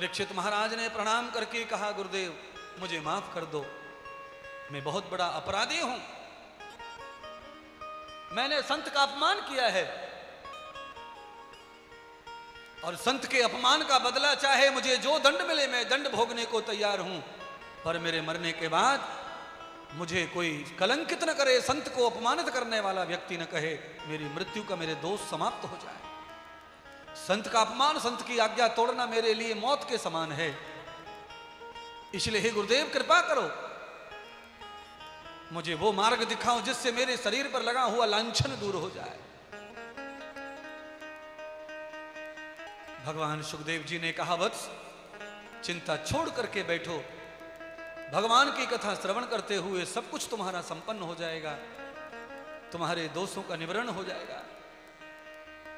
परीक्षित महाराज ने प्रणाम करके कहा, गुरुदेव मुझे माफ कर दो, मैं बहुत बड़ा अपराधी हूं, मैंने संत का अपमान किया है और संत के अपमान का बदला चाहे मुझे जो दंड मिले मैं दंड भोगने को तैयार हूं, पर मेरे मरने के बाद मुझे कोई कलंकित न करे, संत को अपमानित करने वाला व्यक्ति न कहे, मेरी मृत्यु का मेरे दोष समाप्त हो जाए। संत का अपमान, संत की आज्ञा तोड़ना मेरे लिए मौत के समान है, इसलिए हे गुरुदेव कृपा करो, मुझे वो मार्ग दिखाओ जिससे मेरे शरीर पर लगा हुआ लांछन दूर हो जाए। भगवान सुखदेव जी ने कहा, वत्स चिंता छोड़ करके बैठो, भगवान की कथा श्रवण करते हुए सब कुछ तुम्हारा संपन्न हो जाएगा, तुम्हारे दोषों का निवारण हो जाएगा,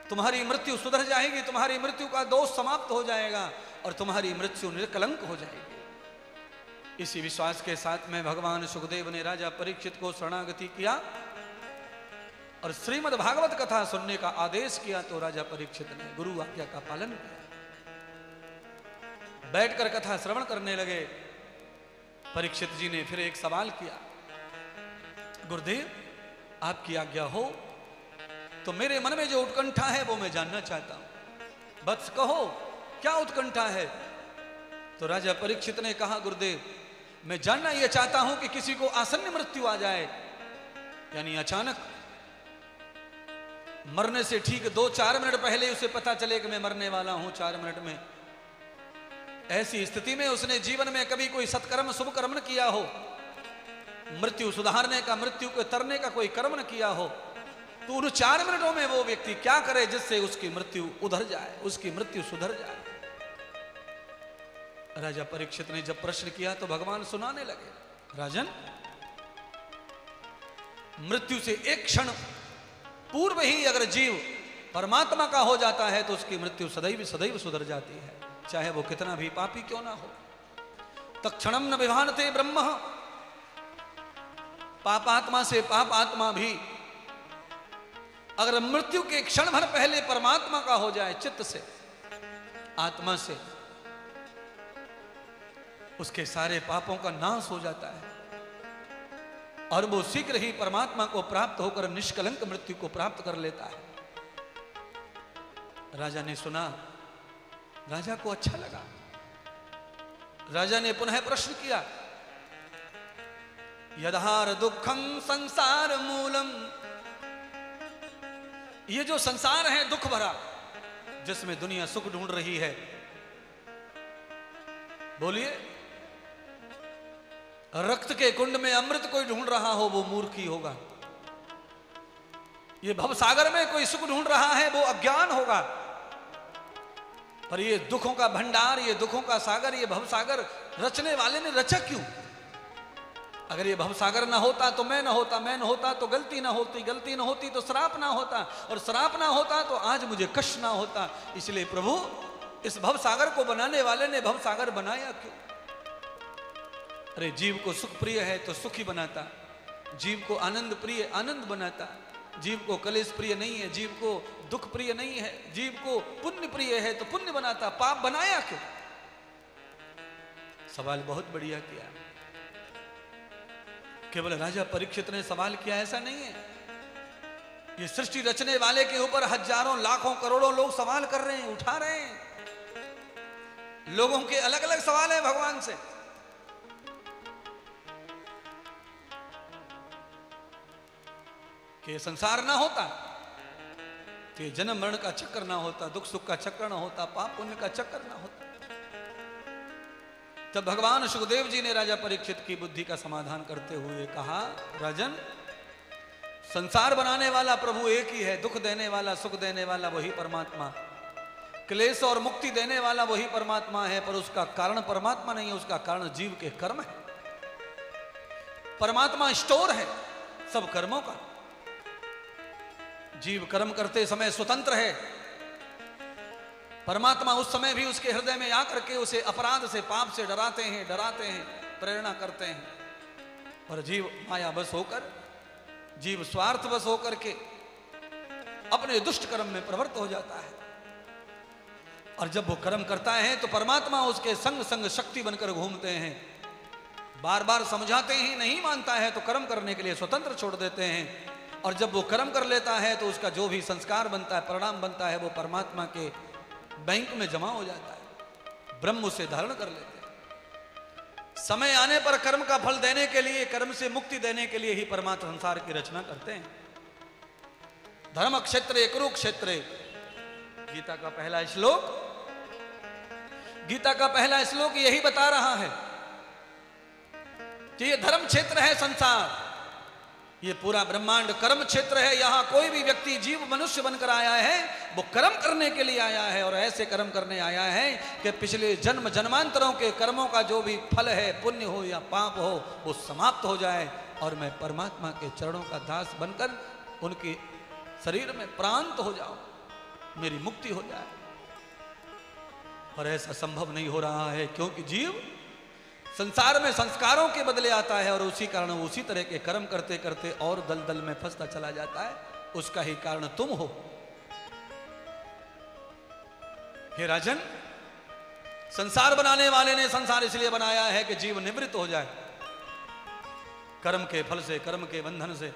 तुम्हारी मृत्यु सुधर जाएगी, तुम्हारी मृत्यु का दोष समाप्त हो जाएगा और तुम्हारी मृत्यु निर्कलंक हो जाएगी। इसी विश्वास के साथ में भगवान सुखदेव ने राजा परीक्षित को शरणागति किया और श्रीमद् भागवत कथा सुनने का आदेश किया, तो राजा परीक्षित ने गुरु आज्ञा का पालन किया, बैठकर कथा श्रवण करने लगे। परीक्षित जी ने फिर एक सवाल किया, गुरुदेव आपकी आज्ञा हो तो मेरे मन में जो उत्कंठा है वो मैं जानना चाहता हूं, वत्स कहो क्या उत्कंठा है। तो राजा परीक्षित ने कहा, गुरुदेव मैं जानना यह चाहता हूं कि किसी को आसन्न मृत्यु आ जाए, यानी अचानक मरने से ठीक 2-4 मिनट पहले उसे पता चले कि मैं मरने वाला हूं 4 मिनट में, ऐसी स्थिति में उसने जीवन में कभी कोई सत्कर्म शुभ कर्म न किया हो, मृत्यु सुधारने का, मृत्यु को तरने का कोई कर्म न किया हो, तो उन 4 मिनटों में वो व्यक्ति क्या करे जिससे उसकी मृत्यु उधर जाए, उसकी मृत्यु सुधर जाए। राजा परीक्षित ने जब प्रश्न किया तो भगवान सुनाने लगे, राजन मृत्यु से एक क्षण पूर्व ही अगर जीव परमात्मा का हो जाता है तो उसकी मृत्यु सदैव सदैव सुधर जाती है, चाहे वो कितना भी पापी क्यों ना हो। तत्क्षणम न विभानते ब्रह्म, पापात्मा से पाप आत्मा भी अगर मृत्यु के क्षण भर पहले परमात्मा का हो जाए, चित्त से, आत्मा से, उसके सारे पापों का नाश हो जाता है और वो शीघ्र ही परमात्मा को प्राप्त होकर निष्कलंक मृत्यु को प्राप्त कर लेता है। राजा ने सुना, राजा को अच्छा लगा, राजा ने पुनः प्रश्न किया, यदहार दुखम संसार मूलम, ये जो संसार है दुख भरा, जिसमें दुनिया सुख ढूंढ रही है, बोलिए रक्त के कुंड में अमृत कोई ढूंढ रहा हो वो मूर्ख ही होगा, ये भवसागर में कोई सुख ढूंढ रहा है वो अज्ञान होगा, पर ये दुखों का भंडार, ये दुखों का सागर, ये भवसागर रचने वाले ने रचा क्यों। अगर ये भवसागर ना होता तो मैं ना होता, मैं ना होता तो गलती ना होती, गलती ना होती तो श्राप ना होता, और श्राप ना होता तो आज मुझे कष्ट ना होता। इसलिए प्रभु इस भवसागर को बनाने वाले ने भवसागर बनाया क्यों। अरे जीव को सुख प्रिय है तो सुखी बनाता, जीव को आनंद प्रिय आनंद बनाता, जीव को कलेश प्रिय नहीं है, जीव को दुख प्रिय नहीं है, जीव को पुण्य प्रिय है तो पुण्य बनाता, पाप बनाया क्यों। सवाल बहुत बढ़िया किया, केवल राजा परीक्षित ने सवाल किया ऐसा नहीं है, ये सृष्टि रचने वाले के ऊपर हजारों लाखों करोड़ों लोग सवाल कर रहे हैं, उठा रहे हैं, लोगों के अलग अलग सवाल है भगवान से। कि संसार ना होता, कि जन्म मरण का चक्कर ना होता, दुख सुख का चक्कर ना होता, पाप पुण्य का चक्कर ना होता, तब भगवान सुखदेव जी ने राजा परीक्षित की बुद्धि का समाधान करते हुए कहा, राजन संसार बनाने वाला प्रभु एक ही है, दुख देने वाला सुख देने वाला वही परमात्मा, क्लेश और मुक्ति देने वाला वही परमात्मा है, पर उसका कारण परमात्मा नहीं है, उसका कारण जीव के कर्म है। परमात्मा स्टोर है सब कर्मों का, जीव कर्म करते समय स्वतंत्र है, परमात्मा उस समय भी उसके हृदय में आकर के उसे अपराध से पाप से डराते हैं प्रेरणा करते हैं, और जीव माया बस होकर, जीव स्वार्थ बस होकर के अपने दुष्ट कर्म में प्रवृत्त हो जाता है। और जब वो कर्म करता है तो परमात्मा उसके संग संग शक्ति बनकर घूमते हैं। बार बार समझाते ही नहीं मानता है तो कर्म करने के लिए स्वतंत्र छोड़ देते हैं। और जब वो कर्म कर लेता है तो उसका जो भी संस्कार बनता है, परिणाम बनता है, वो परमात्मा के बैंक में जमा हो जाता है, ब्रह्म उसे धारण कर लेते हैं। समय आने पर कर्म का फल देने के लिए, कर्म से मुक्ति देने के लिए ही परमात्मा संसार की रचना करते हैं। धर्म क्षेत्रे कुरुक्षेत्रे, गीता का पहला श्लोक, गीता का पहला श्लोक यही बता रहा है कि ये धर्म क्षेत्र है संसार, ये पूरा ब्रह्मांड कर्म क्षेत्र है। यहां कोई भी व्यक्ति, जीव, मनुष्य बनकर आया है, वो कर्म करने के लिए आया है, और ऐसे कर्म करने आया है कि पिछले जन्म जन्मांतरों के कर्मों का जो भी फल है, पुण्य हो या पाप हो, वो समाप्त हो जाए और मैं परमात्मा के चरणों का दास बनकर उनके शरीर में प्रांत हो जाऊं, मेरी मुक्ति हो जाए। पर ऐसा संभव नहीं हो रहा है, क्योंकि जीव संसार में संस्कारों के बदले आता है और उसी कारण उसी तरह के कर्म करते करते और दलदल में फंसता चला जाता है। उसका ही कारण तुम हो। हे राजन, संसार बनाने वाले ने संसार इसलिए बनाया है कि जीव निवृत्त हो जाए कर्म के फल से, कर्म के बंधन से।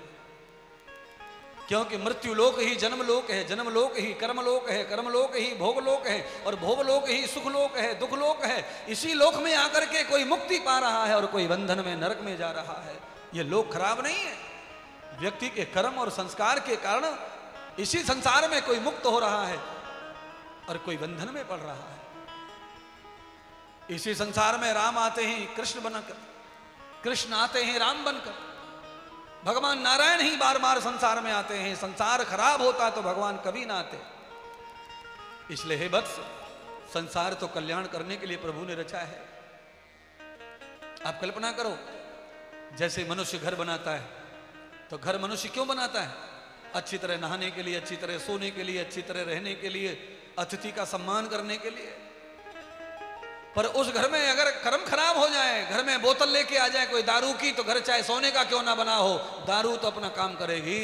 क्योंकि मृत्यु लोक ही जन्म लोक है, जन्म लोक ही कर्म लोक है, कर्म लोक ही भोग लोक है, और भोग लोक ही सुख लोक है, दुख लोक है। इसी लोक में आकर के कोई मुक्ति पा रहा है और कोई बंधन में, नरक में जा रहा है। ये लोक खराब नहीं है, व्यक्ति के कर्म और संस्कार के कारण इसी संसार में कोई मुक्त हो रहा है और कोई बंधन में पड़ रहा है। इसी संसार में राम आते हैं कृष्ण बनकर, कृष्ण आते हैं राम बनकर, भगवान नारायण ही बार बार संसार में आते हैं। संसार खराब होता तो भगवान कभी ना आते। इसलिए हे वत्स, संसार तो कल्याण करने के लिए प्रभु ने रचा है। आप कल्पना करो, जैसे मनुष्य घर बनाता है, तो घर मनुष्य क्यों बनाता है? अच्छी तरह नहाने के लिए, अच्छी तरह सोने के लिए, अच्छी तरह रहने के लिए, अतिथि का सम्मान करने के लिए। पर उस घर में अगर कर्म खराब हो जाए, घर में बोतल लेके आ जाए कोई दारू की, तो घर चाहे सोने का क्यों ना बना हो, दारू तो अपना काम करेगी।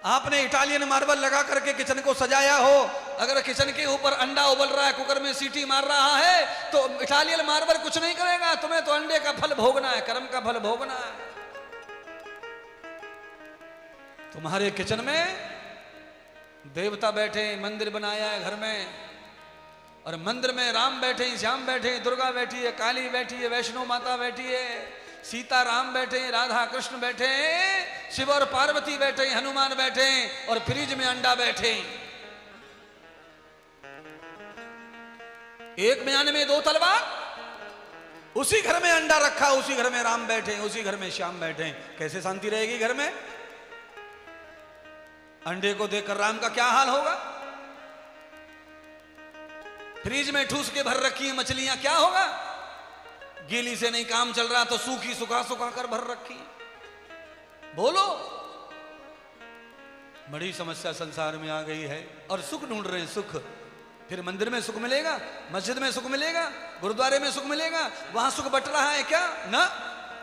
आपने इटालियन मार्बल लगा करके किचन को सजाया हो, अगर किचन के ऊपर अंडा उबल रहा है, कुकर में सीटी मार रहा है, तो इटालियन मार्बल कुछ नहीं करेगा। तुम्हें तो अंडे का फल भोगना है, कर्म का फल भोगना है। तुम्हारे किचन में देवता बैठे, मंदिर बनाया है घर में, और मंदिर में राम बैठे, श्याम बैठे, दुर्गा बैठी है, काली बैठी है, वैष्णो माता बैठी है, सीता राम बैठे, राधा कृष्ण बैठे, शिव और पार्वती बैठे, हनुमान बैठे, और फ्रिज में अंडा बैठे। एक म्यान में दो तलवार। उसी घर में अंडा रखा, उसी घर में राम बैठे, उसी घर में श्याम बैठे। कैसे शांति रहेगी घर में? अंडे को देखकर राम का क्या हाल होगा? फ्रिज में ठूस के भर रखी है मछलियां, क्या होगा? गीली से नहीं काम चल रहा तो सूखी सुखा सुखा कर भर रखी। बोलो, बड़ी समस्या संसार में आ गई है। और सुख ढूंढ रहे हैं, सुख। फिर मंदिर में सुख मिलेगा, मस्जिद में सुख मिलेगा, गुरुद्वारे में सुख मिलेगा, वहां सुख बट रहा है क्या? ना,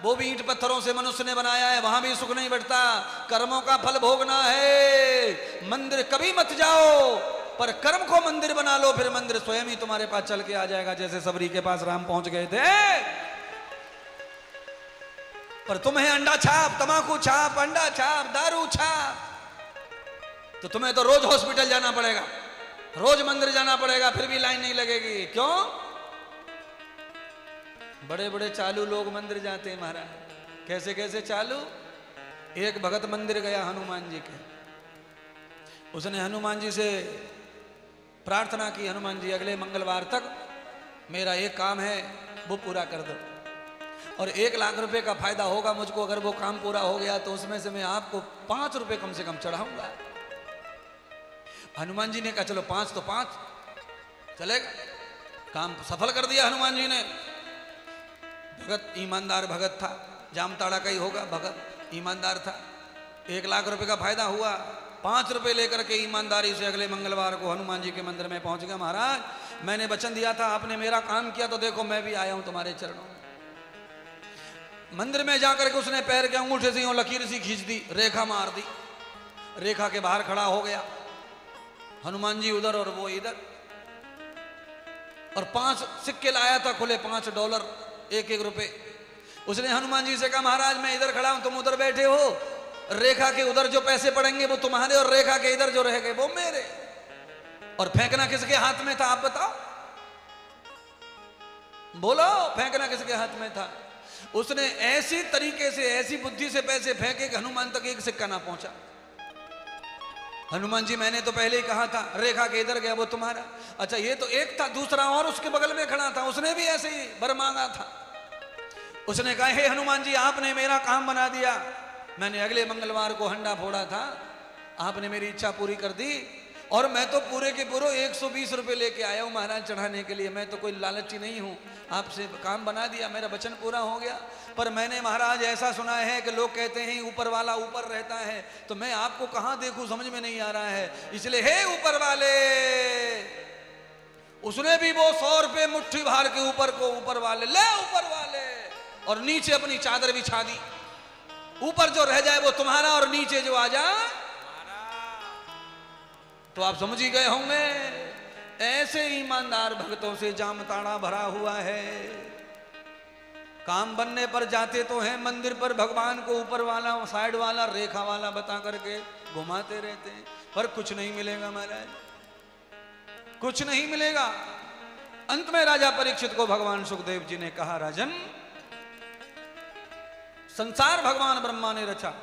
वो भी ईंट पत्थरों से मनुष्य ने बनाया है, वहां भी सुख नहीं बटता। कर्मों का फल भोगना है। मंदिर कभी मत जाओ, पर कर्म को मंदिर बना लो, फिर मंदिर स्वयं ही तुम्हारे पास चल के आ जाएगा। जैसे सबरी के पास राम पहुंच गए थे। पर तुम्हें अंडा छाप, तमाकू छाप, अंडा छाप, दारू छाप, तो तुम्हें तो रोज हॉस्पिटल जाना पड़ेगा, रोज मंदिर जाना पड़ेगा, फिर भी लाइन नहीं लगेगी। क्यों? बड़े बड़े चालू लोग मंदिर जाते हैं महाराज। कैसे कैसे चालू? एक भगत मंदिर गया हनुमान जी के, उसने हनुमान जी से प्रार्थना की, हनुमान जी अगले मंगलवार तक मेरा एक काम है वो पूरा कर दो, और 1 लाख रुपए का फायदा होगा मुझको अगर वो काम पूरा हो गया, तो उसमें से मैं आपको 5 रुपए कम से कम चढ़ाऊंगा। हनुमान जी ने कहा चलो 5 तो 5 चलेगा। काम सफल कर दिया हनुमान जी ने। भगत ईमानदार भगत था, जामताड़ा का ही होगा भगत, ईमानदार था। 1 लाख रुपए का फायदा हुआ। 5 रुपए लेकर के ईमानदारी से अगले मंगलवार को हनुमान जी के मंदिर में पहुंच गया। महाराज, मैंने वचन दिया था, आपने मेरा काम किया, तो देखो मैं भी आया हूं तुम्हारे चरणों में। मंदिर में जाकर के उसने पैर के अंगूठे से यूं लकीर सी खींच दी, रेखा मार दी, रेखा के बाहर खड़ा हो गया। हनुमान जी उधर और वो इधर, और 5 सिक्के लाया था खुले, $5, 1-1 रुपए। उसने हनुमान जी से कहा महाराज मैं इधर खड़ा हूं, तुम उधर बैठे हो, रेखा के उधर जो पैसे पड़ेंगे वो तुम्हारे, और रेखा के इधर जो रह गए वो मेरे। और फेंकना किसके हाथ में था आप बताओ, बोलो फेंकना किसके हाथ में था? उसने ऐसी तरीके से, ऐसी बुद्धि से पैसे फेंके कि हनुमान तक एक सिक्का ना पहुंचा। हनुमान जी मैंने तो पहले ही कहा था रेखा के इधर गया वो तुम्हारा। अच्छा ये तो एक था, दूसरा और उसके बगल में खड़ा था, उसने भी ऐसे ही वर मांगा था। उसने कहा हे हनुमान जी आपने मेरा काम बना दिया, मैंने अगले मंगलवार को हंडा फोड़ा था, आपने मेरी इच्छा पूरी कर दी, और मैं तो पूरे के पूरे 120 रुपए लेके आया हूं महाराज चढ़ाने के लिए। मैं तो कोई लालची नहीं हूं, आपसे काम बना दिया, मेरा वचन पूरा हो गया। पर मैंने महाराज ऐसा सुना है कि लोग कहते हैं ऊपर वाला ऊपर रहता है, तो मैं आपको कहां देखूं समझ में नहीं आ रहा है, इसलिए हे ऊपर वाले। उसने भी वो 100 रुपए मुट्ठी भर के ऊपर को, ऊपर वाले ले ऊपर वाले, और नीचे अपनी चादर बिछा दी। ऊपर जो रह जाए वो तुम्हारा, और नीचे जो आ जाए। तो आप समझ ही गए होंगे ऐसे ईमानदार भक्तों से जामताड़ा भरा हुआ है। काम बनने पर जाते तो हैं मंदिर पर, भगवान को ऊपर वाला, साइड वाला, रेखा वाला बता करके घुमाते रहते हैं, पर कुछ नहीं मिलेगा महाराज, कुछ नहीं मिलेगा। अंत में राजा परीक्षित को भगवान सुखदेव जी ने कहा राजन, संसार भगवान ब्रह्मा ने रचा,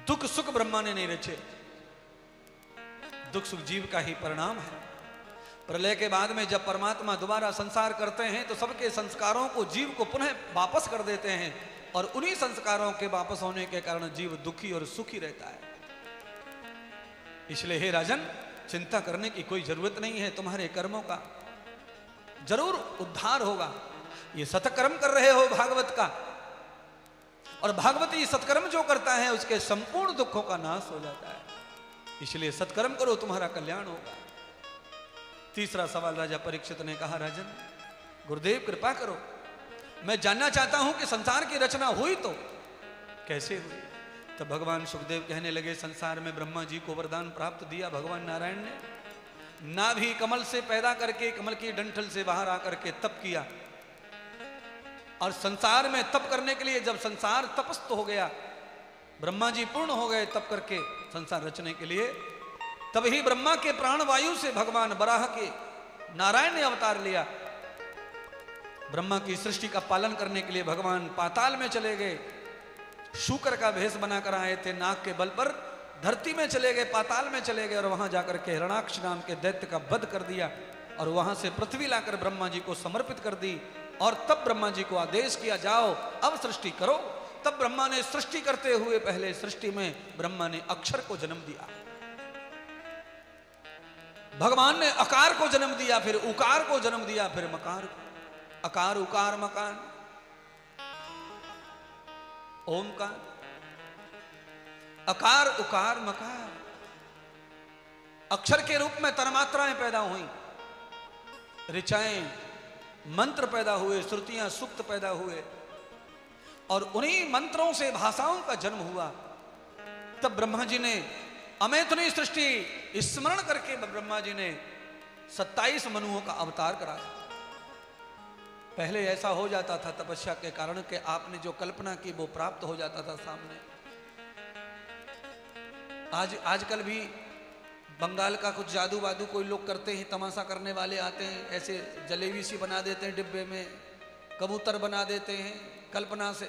दुख सुख ब्रह्मा ने नहीं रचे, दुख सुख जीव का ही परिणाम है। प्रलय के बाद में जब परमात्मा दोबारा संसार करते हैं तो सबके संस्कारों को जीव को पुनः वापस कर देते हैं, और उन्हीं संस्कारों के वापस होने के कारण जीव दुखी और सुखी रहता है। इसलिए हे राजन चिंता करने की कोई जरूरत नहीं है, तुम्हारे कर्मों का जरूर उद्धार होगा। ये सत्कर्म कर रहे हो भागवत का, और भागवती सत्कर्म जो करता है उसके संपूर्ण दुखों का नाश हो जाता है। इसलिए सत्कर्म करो, तुम्हारा कल्याण होगा। तीसरा सवाल राजा परीक्षित ने कहा राजन गुरुदेव कृपा करो, मैं जानना चाहता हूं कि संसार की रचना हुई तो कैसे हुई? तब भगवान सुखदेव कहने लगे संसार में ब्रह्मा जी को वरदान प्राप्त दिया भगवान नारायण ने, नाभि कमल से पैदा करके कमल की डंठल से बाहर आकर के तप किया, और संसार में तप करने के लिए जब संसार तपस्थ हो गया, ब्रह्मा जी पूर्ण हो गए तप करके संसार रचने के लिए, तब ही ब्रह्मा के प्राण वायु से भगवान बराह के नारायण ने अवतार लिया। ब्रह्मा की सृष्टि का पालन करने के लिए भगवान पाताल में चले गए, शूकर का भेष बनाकर आए थे, नाग के बल पर धरती में चले गए, पाताल में चले गए, और वहां जाकर के हिरणाक्ष नाम के दैत्य का वध कर दिया, और वहां से पृथ्वी लाकर ब्रह्मा जी को समर्पित कर दी। और तब ब्रह्मा जी को आदेश किया जाओ अब सृष्टि करो। तब ब्रह्मा ने सृष्टि करते हुए पहले सृष्टि में ब्रह्मा ने अक्षर को जन्म दिया, भगवान ने अकार को जन्म दिया, फिर उकार को जन्म दिया, फिर मकार को। अकार उकार मकान ओमकार, अकार उकार मकार, अक्षर के रूप में तन्मात्राएं पैदा हुई, ऋचाएं मंत्र पैदा हुए, श्रुतियां सूक्त पैदा हुए, और उन्हीं मंत्रों से भाषाओं का जन्म हुआ। तब ब्रह्मा जी ने अमेतनी सृष्टि स्मरण करके ब्रह्मा जी ने 27 मनुओं का अवतार कराया। पहले ऐसा हो जाता था तपस्या के कारण कि आपने जो कल्पना की वो प्राप्त हो जाता था सामने। आजकल भी बंगाल का कुछ जादू वादू कोई लोग करते हैं, तमाशा करने वाले आते हैं, ऐसे जलेबी सी बना देते हैं डिब्बे में, कबूतर बना देते हैं कल्पना से।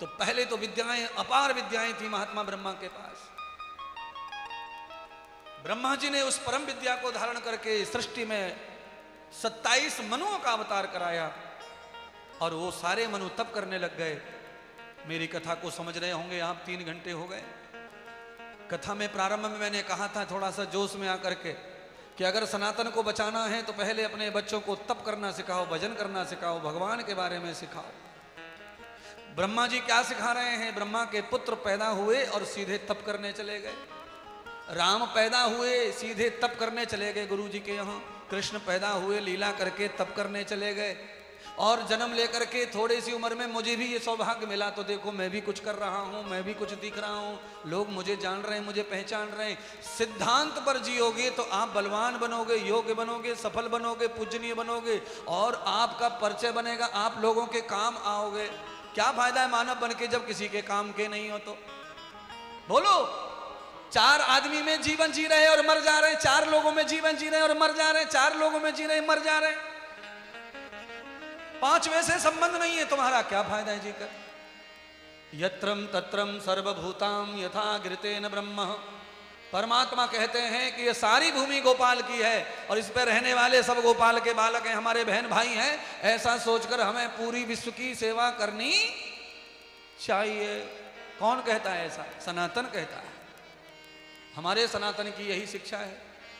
तो पहले तो विद्याएं, अपार विद्याएं थी महात्मा ब्रह्मा के पास। ब्रह्मा जी ने उस परम विद्या को धारण करके सृष्टि में 27 मनुओं का अवतार कराया, और वो सारे मनु तप करने लग गए। मेरी कथा को समझ रहे होंगे आप, 3 घंटे हो गए। कथा में प्रारंभ में मैंने कहा था थोड़ा सा जोश में आकर के कि अगर सनातन को बचाना है तो पहले अपने बच्चों को तप करना सिखाओ, भजन करना सिखाओ, भगवान के बारे में सिखाओ। ब्रह्मा जी क्या सिखा रहे हैं? ब्रह्मा के पुत्र पैदा हुए और सीधे तप करने चले गए। राम पैदा हुए, सीधे तप करने चले गए गुरु जी के यहाँ। कृष्ण पैदा हुए, लीला करके तप करने चले गए। और जन्म लेकर के थोड़ी सी उम्र में मुझे भी ये सौभाग्य मिला, तो देखो मैं भी कुछ कर रहा हूँ, मैं भी कुछ दिख रहा हूँ, लोग मुझे जान रहे हैं, मुझे पहचान रहे हैं। सिद्धांत पर जियोगे तो आप बलवान बनोगे, योग्य बनोगे, सफल बनोगे, पूजनीय बनोगे और आपका परिचय बनेगा, आप लोगों के काम आओगे। क्या फायदा है मानव बन के जब किसी के काम के नहीं हो? तो बोलो, 4 आदमी में जीवन जी रहे और मर जा रहे हैं, 4 लोगों में जीवन जी रहे हैं और मर जा रहे हैं, 4 लोगों में जी रहे हैं, मर जा रहे हैं, 5वें से संबंध नहीं है तुम्हारा, क्या फायदा है जीकर? यत्रम तत्रम सर्वभूताम यथा घृतेन ब्रह्म। परमात्मा कहते हैं कि ये सारी भूमि गोपाल की है और इस पर रहने वाले सब गोपाल के बालक हैं, हमारे बहन भाई हैं। ऐसा सोचकर हमें पूरी विश्व की सेवा करनी चाहिए। कौन कहता है ऐसा? सनातन कहता है। हमारे सनातन की यही शिक्षा है।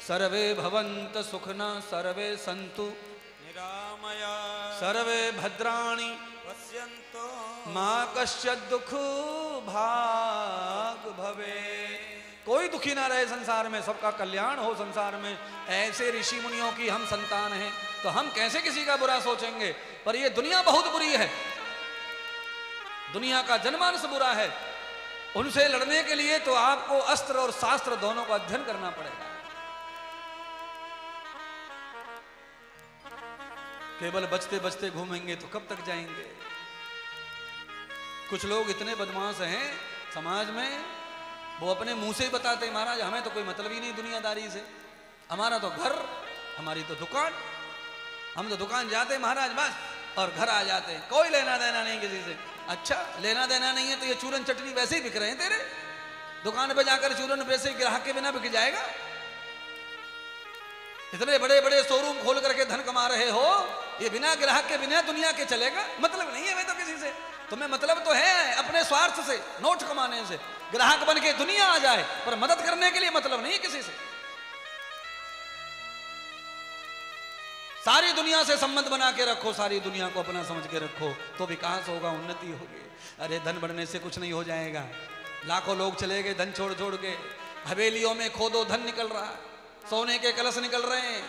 सर्वे भवन्त सुखना सर्वे सन्तु निरामया सर्वे भद्राणि पश्यन्तो मां कश्चित् दुख भाग भवे। कोई दुखी ना रहे संसार में, सबका कल्याण हो संसार में। ऐसे ऋषि मुनियों की हम संतान हैं, तो हम कैसे किसी का बुरा सोचेंगे? पर ये दुनिया बहुत बुरी है, दुनिया का जनमानस बुरा है। उनसे लड़ने के लिए तो आपको अस्त्र और शास्त्र दोनों का अध्ययन करना पड़ेगा। केवल बचते बचते घूमेंगे तो कब तक जाएंगे? कुछ लोग इतने बदमाश हैं समाज में, वो अपने मुंह से ही बताते हैं महाराज हमें तो कोई मतलब ही नहीं दुनियादारी से, हमारा तो घर, हमारी तो दुकान, हम तो दुकान जाते हैं महाराज बस और घर आ जाते हैं, कोई लेना देना नहीं किसी से। अच्छा, लेना देना नहीं है तो ये चूरन चटनी वैसे ही बिक रहे हैं तेरे दुकान पे जाकर, चूरन वैसे ग्राहक के बिना बिक जाएगा। इतने बड़े बड़े शोरूम खोल करके धन कमा रहे हो, ये बिना ग्राहक के बिना दुनिया के चलेगा? मतलब नहीं है मैं तो किसी से, तुम्हें मतलब तो है अपने स्वार्थ से, नोट कमाने से। ग्राहक बन के दुनिया आ जाए पर मदद करने के लिए मतलब नहीं है किसी से। सारी दुनिया से संबंध बना के रखो, सारी दुनिया को अपना समझ के रखो, तो विकास होगा, उन्नति होगी। अरे धन बढ़ने से कुछ नहीं हो जाएगा। लाखों लोग चले गए धन छोड़ छोड़ के, हवेलियों में खोदो धन निकल रहा है, सोने के कलश निकल रहे हैं,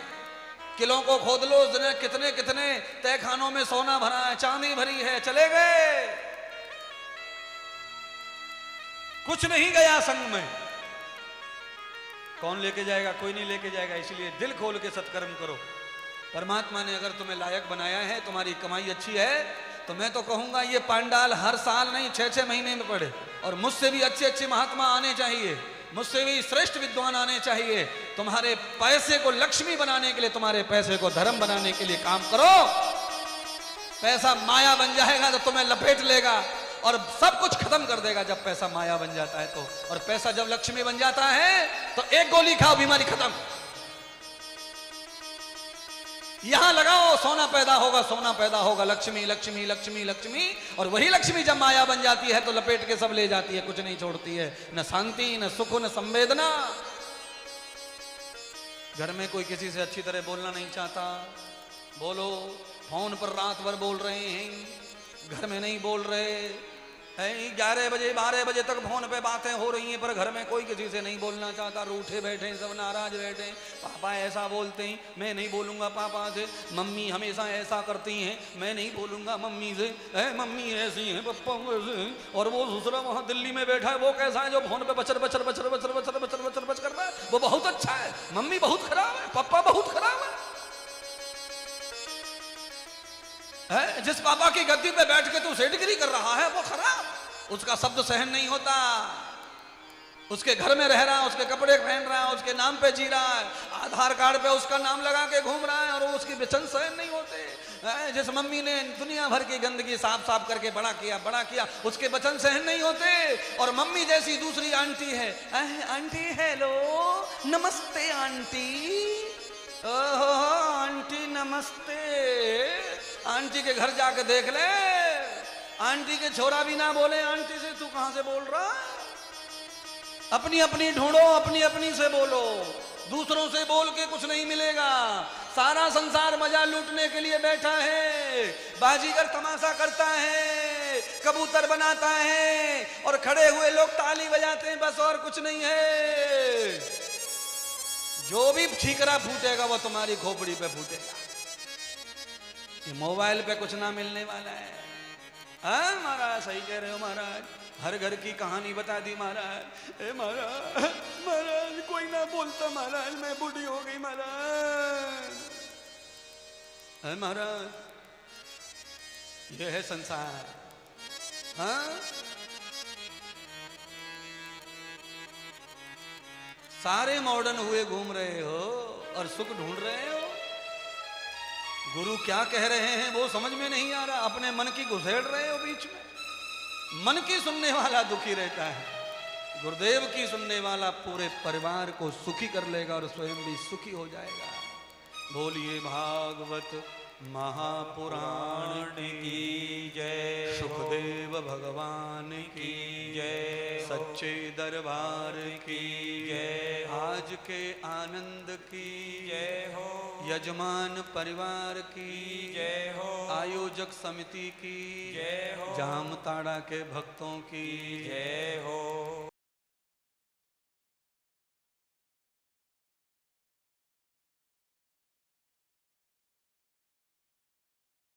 किलों को खोद लो, कितने कितने तहखानों में सोना भरा है, चांदी भरी है, चले गए, कुछ नहीं गया संग में। कौन लेके जाएगा? कोई नहीं लेके जाएगा। इसलिए दिल खोल के सत्कर्म करो। परमात्मा ने अगर तुम्हें लायक बनाया है, तुम्हारी कमाई अच्छी है, तो मैं तो कहूंगा ये पांडाल हर साल नहीं 6-6 महीने में पढ़े, और मुझसे भी अच्छे अच्छे महात्मा आने चाहिए, मुझसे भी श्रेष्ठ विद्वान आने चाहिए। तुम्हारे पैसे को लक्ष्मी बनाने के लिए, तुम्हारे पैसे को धर्म बनाने के लिए काम करो। पैसा माया बन जाएगा तो तुम्हें लपेट लेगा और सब कुछ खत्म कर देगा जब पैसा माया बन जाता है तो। और पैसा जब लक्ष्मी बन जाता है तो एक गोली खाओ, बीमारी खत्म। यहां लगाओ, सोना पैदा होगा, सोना पैदा होगा, लक्ष्मी लक्ष्मी लक्ष्मी लक्ष्मी। और वही लक्ष्मी जब माया बन जाती है तो लपेट के सब ले जाती है, कुछ नहीं छोड़ती है, न शांति, न सुख, न संवेदना। घर में कोई किसी से अच्छी तरह बोलना नहीं चाहता, बोलो। फोन पर रात भर बोल रहे हैं, घर में नहीं बोल रहे हैं। 11 बजे 12 बजे तक फोन पे बातें हो रही हैं, पर घर में कोई किसी से नहीं बोलना चाहता, रूठे बैठे हैं, सब नाराज बैठे हैं। पापा ऐसा बोलते हैं, मैं नहीं बोलूंगा पापा से। मम्मी हमेशा ऐसा करती हैं, मैं नहीं बोलूंगा मम्मी से। मम्मी ऐसी है, पापा ऐसे हैं। और वो दूसरा वहां दिल्ली में बैठा है, वो कैसा है जो फोन पे बचर बचर बचर बचर बचर बचर बचर बच करता है, वो बहुत अच्छा है। मम्मी बहुत खराब है, पापा बहुत खराब है। जिस पापा की गद्दी पे बैठ के तू सेठगिरी कर रहा है वो खराब, उसका शब्द सहन नहीं होता। उसके घर में रह रहा है, उसके कपड़े पहन रहा है, उसके नाम पे जी रहा है, आधार कार्ड पे उसका नाम लगा के घूम रहा है और उसकी वचन सहन नहीं होते। जिस मम्मी ने दुनिया भर की गंदगी साफ साफ करके बड़ा किया, उसके वचन सहन नहीं होते। और मम्मी जैसी दूसरी आंटी है, आंटी हेलो नमस्ते आंटी, ओहो आंटी नमस्ते। आंटी के घर जाके देख ले, आंटी के छोरा भी ना बोले आंटी से, तू कहां से बोल रहा? अपनी अपनी ढूंढो, अपनी अपनी से बोलो, दूसरों से बोल के कुछ नहीं मिलेगा। सारा संसार मजा लूटने के लिए बैठा है, बाजीगर तमाशा करता है, कबूतर बनाता है और खड़े हुए लोग ताली बजाते हैं, बस और कुछ नहीं है। जो भी ठीकरा फूटेगा वो तुम्हारी खोपड़ी पे फूटेगा। ये मोबाइल पे कुछ ना मिलने वाला है। हाँ महाराज सही कह रहे हो महाराज, हर घर की कहानी बता दी महाराज। ए महाराज, महाराज कोई ना बोलता महाराज, मैं बूढ़ी हो गई महाराज। है महाराज, ये है संसार। हाँ सारे मॉडर्न हुए घूम रहे हो और सुख ढूंढ रहे हो। गुरु क्या कह रहे हैं वो समझ में नहीं आ रहा, अपने मन की घुसेड़ रहे हो बीच में। मन की सुनने वाला दुखी रहता है, गुरुदेव की सुनने वाला पूरे परिवार को सुखी कर लेगा और स्वयं भी सुखी हो जाएगा। बोलिए भागवत महापुराण की जय, सुखदेव भगवान की जय, सच्चे दरबार की जय, आज के आनंद की जय हो, यजमान परिवार की जय हो, आयोजक समिति की जय हो, जामताड़ा के भक्तों की जय हो।